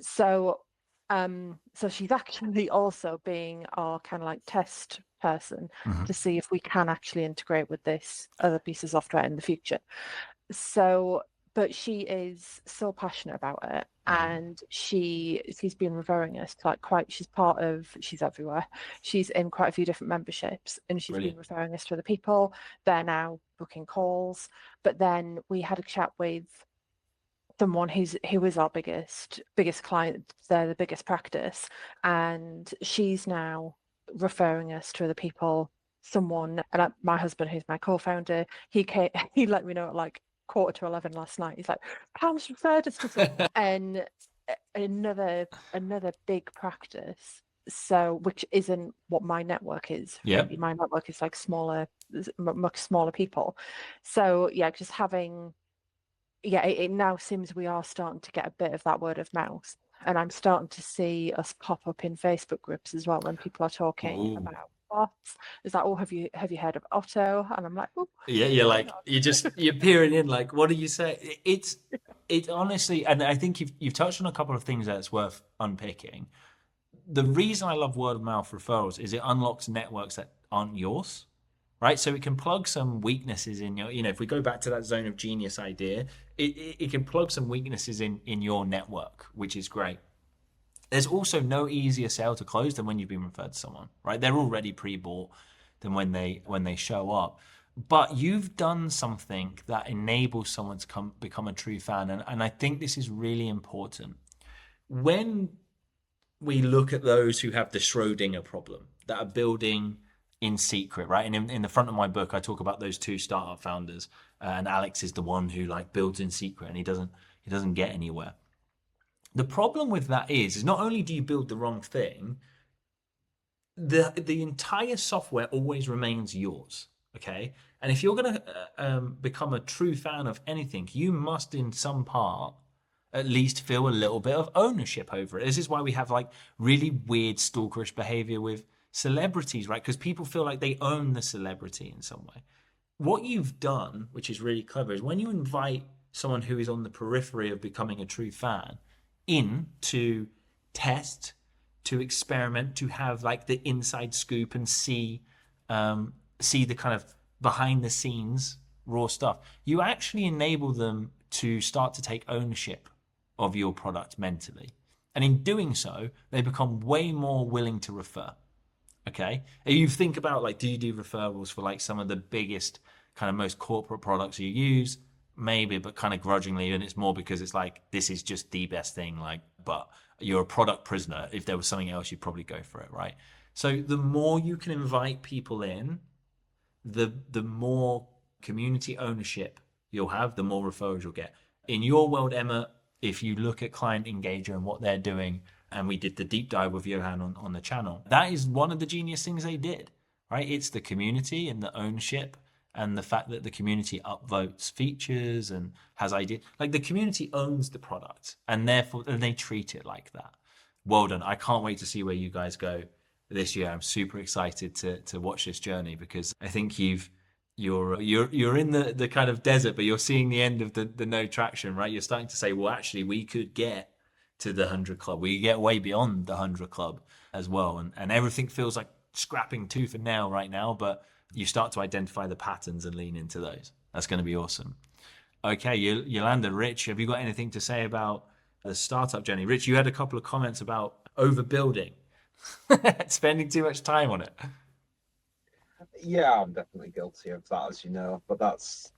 So she's actually also being our kind of like test person to see if we can actually integrate with this other piece of software in the future. So, but she is so passionate about it, and she's been referring us to she's everywhere. She's in quite a few different memberships, and she's been referring us to other people. They're now booking calls. But then we had a chat with someone who is our biggest client. They're the biggest practice, and she's now referring us to other people. Someone, and my husband, who's my co-founder, he let me know at like 11:15 last night. He's like, Pam's referred us to someone. And another big practice, so which isn't what my network is. Yeah, really. My network is like much smaller people. So yeah, just having it now seems we are starting to get a bit of that word of mouth, and I'm starting to see us pop up in Facebook groups as well when people are talking about bots. Is that, oh, have you heard of Otto? And I'm like, oh yeah, you're like, you're peering in, like, what do you say? It's honestly, and I think you've touched on a couple of things that's worth unpicking. The reason I love word of mouth referrals is it unlocks networks that aren't yours. Right, so it can plug some weaknesses in your, if we go back to that zone of genius idea, it can plug some weaknesses in your network, which is great. There's also no easier sale to close than when you've been referred to someone, right? They're already pre-bought than when they show up. But you've done something that enables someone to become a true fan, and I think this is really important. When we look at those who have the Schrodinger problem, that are building in secret, right? And in the front of my book, I talk about those two startup founders, and Alex is the one who like builds in secret, and he doesn't get anywhere. The problem with that is not only do you build the wrong thing, the entire software always remains yours. Okay, and if you're going to become a true fan of anything, you must, in some part, at least feel a little bit of ownership over it. This is why we have like really weird stalkerish behavior with celebrities, right? Because people feel like they own the celebrity in some way. What you've done, which is really clever, is when you invite someone who is on the periphery of becoming a true fan in to test, to experiment, to have like the inside scoop and see see the kind of behind the scenes raw stuff. You actually enable them to start to take ownership of your product mentally. And in doing so, they become way more willing to refer. Okay. And you think about, like, do you do referrals for like some of the biggest kind of most corporate products you use? Maybe, but kind of grudgingly. And it's more because it's like, this is just the best thing. Like, but you're a product prisoner. If there was something else, you'd probably go for it. Right. So the more you can invite people in, the more community ownership you'll have, the more referrals you'll get. In your world, Emma, if you look at Client Engager and what they're doing, and we did the deep dive with Johan on the channel, that is one of the genius things they did, right? It's the community and the ownership and the fact that the community upvotes features and has ideas. Like, the community owns the product, and therefore and they treat it like that. Well done. I can't wait to see where you guys go this year. I'm super excited to watch this journey, because I think you're in the kind of desert, but you're seeing the end of the no traction, right? You're starting to say, well, actually, we could get to the 100 club. We get way beyond the 100 club as well. And everything feels like scrapping tooth and nail right now, but you start to identify the patterns and lean into those. That's going to be awesome. Okay, Yolanda, Rich, have you got anything to say about the startup journey? Rich, you had a couple of comments about overbuilding, spending too much time on it. Yeah, I'm definitely guilty of that, as you know. But that's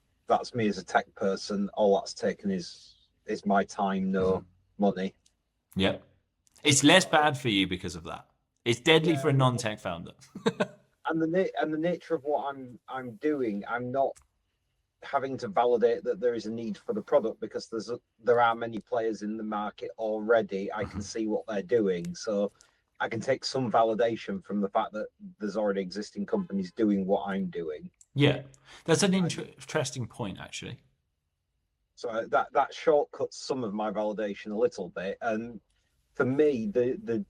me as a tech person. All that's taken is my time, no money. Yep. It's less bad for you because of that. It's deadly for a non-tech founder. And the nature of what I'm doing, I'm not having to validate that there is a need for the product, because there are many players in the market already. I can see what they're doing, so I can take some validation from the fact that there's already existing companies doing what I'm doing. Yeah, that's an interesting point, actually. So that shortcuts some of my validation a little bit. And for me, the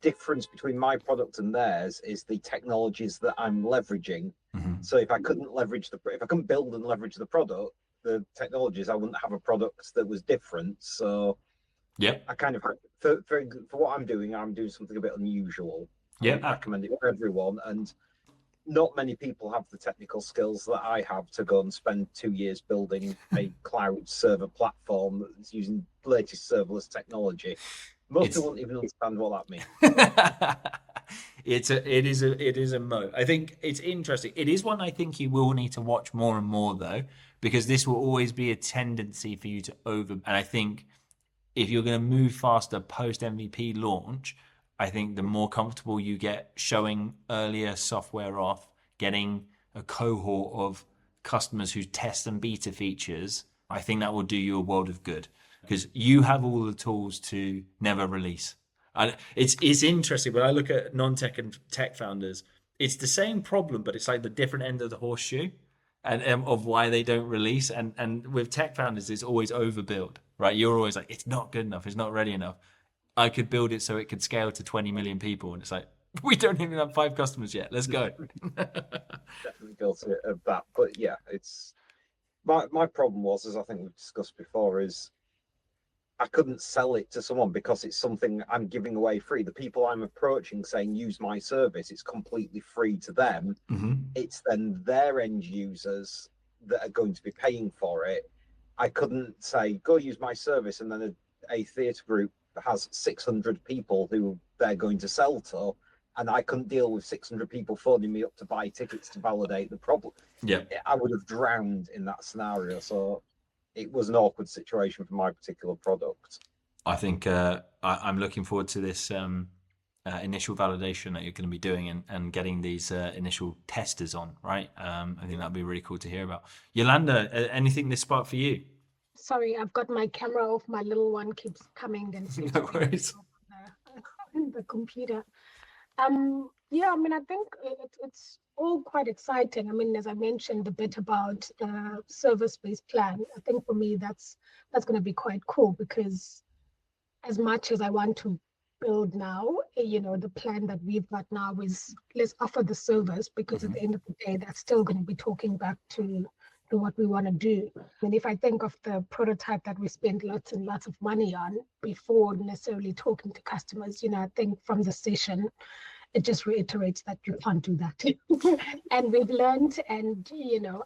difference between my product and theirs is the technologies that I'm leveraging. So if I couldn't build and leverage the product, the technologies, I wouldn't have a product that was different. So yeah, I kind of, for what I'm doing something a bit unusual. Yeah, I recommend it for everyone. And not many people have the technical skills that I have to go and spend 2 years building a cloud server platform that's using latest serverless technology. Most people won't even understand what that means. It is a moat. I think it's interesting. It is one I think you will need to watch more and more, though, because this will always be a tendency for you to and I think if you're going to move faster post MVP launch, I think the more comfortable you get showing earlier software off, getting a cohort of customers who test and beta features, I think that will do you a world of good, because you have all the tools to never release. And it's interesting when I look at non-tech and tech founders, it's the same problem, but it's like the different end of the horseshoe, and of why they don't release. And with tech founders, it's always overbuild, right? You're always like, it's not good enough, it's not ready enough. I could build it so it could scale to 20 million people, and it's like, we don't even have 5 customers yet. Let's go. Definitely guilty of that. But yeah, it's my problem was, as I think we've discussed before, is I couldn't sell it to someone because it's something I'm giving away free. The people I'm approaching saying use my service, it's completely free to them. It's then their end users that are going to be paying for it. I couldn't say, go use my service, and then a theatre group has 600 people who they're going to sell to, and I couldn't deal with 600 people phoning me up to buy tickets to validate the problem. Yeah, I would have drowned in that scenario. So it was an awkward situation for my particular product. I think I'm looking forward to this initial validation that you're going to be doing, and getting these initial testers on, right? I think that'd be really cool to hear about. Yolanda, anything this spark for you? Sorry, I've got my camera off. My little one keeps coming and No worries. the computer. Yeah, I mean, I think it's all quite exciting. I mean, as I mentioned a bit about the service-based plan, I think for me that's going to be quite cool, because as much as I want to build now, the plan that we've got now is, let's offer the service, because at the end of the day, that's still going to be talking back to what we want to do. And if I think of the prototype that we spent lots and lots of money on before necessarily talking to customers, I think from the session, it just reiterates that you can't do that. And we've learned, and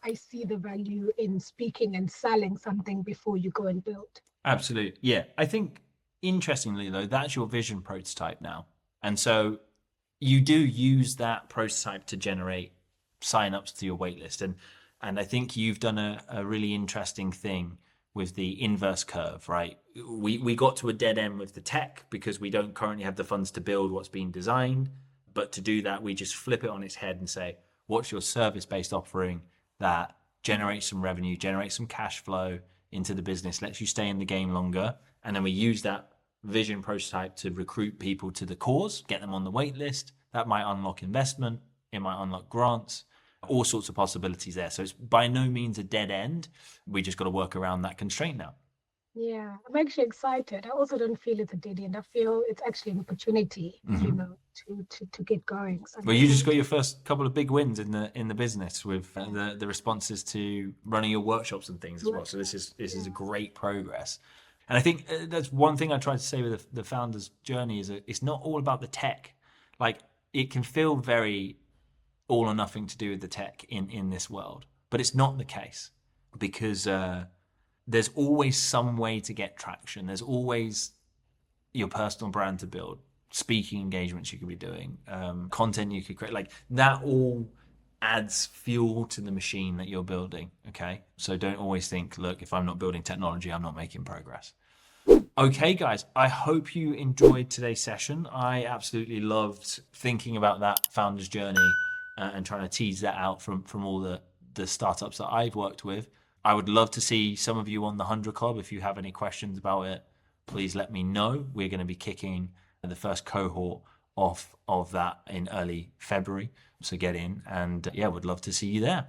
I see the value in speaking and selling something before you go and build. Absolutely. Yeah. I think interestingly though, that's your vision prototype now. And so you do use that prototype to generate signups to your waitlist. And I think you've done a really interesting thing with the inverse curve, right? We got to a dead end with the tech because we don't currently have the funds to build what's being designed. But to do that, we just flip it on its head and say, what's your service-based offering that generates some revenue, generates some cash flow into the business, lets you stay in the game longer. And then we use that vision prototype to recruit people to the cause, get them on the wait list. That might unlock investment. It might unlock grants, all sorts of possibilities there. So it's by no means a dead end. We just got to work around that constraint now. Yeah, I'm actually excited. I also don't feel it's a dead end. I feel it's actually an opportunity, to get going. So well, you just got your first couple of big wins in the business with the responses to running your workshops and things as well. So this is a great progress. And I think that's one thing I try to say with the founder's journey is it's not all about the tech. Like it can feel very all or nothing to do with the tech in this world, but it's not the case because there's always some way to get traction. There's always your personal brand to build, speaking engagements you could be doing, content you could create. Like that all adds fuel to the machine that you're building. Okay. So don't always think, look, if I'm not building technology, I'm not making progress. Okay, guys, I hope you enjoyed today's session. I absolutely loved thinking about that founder's journey and trying to tease that out from all the startups that I've worked with. I would love to see some of you on the 100 Club. If you have any questions about it, please let me know. We're going to be kicking the first cohort off of that in early February. So get in and would love to see you there.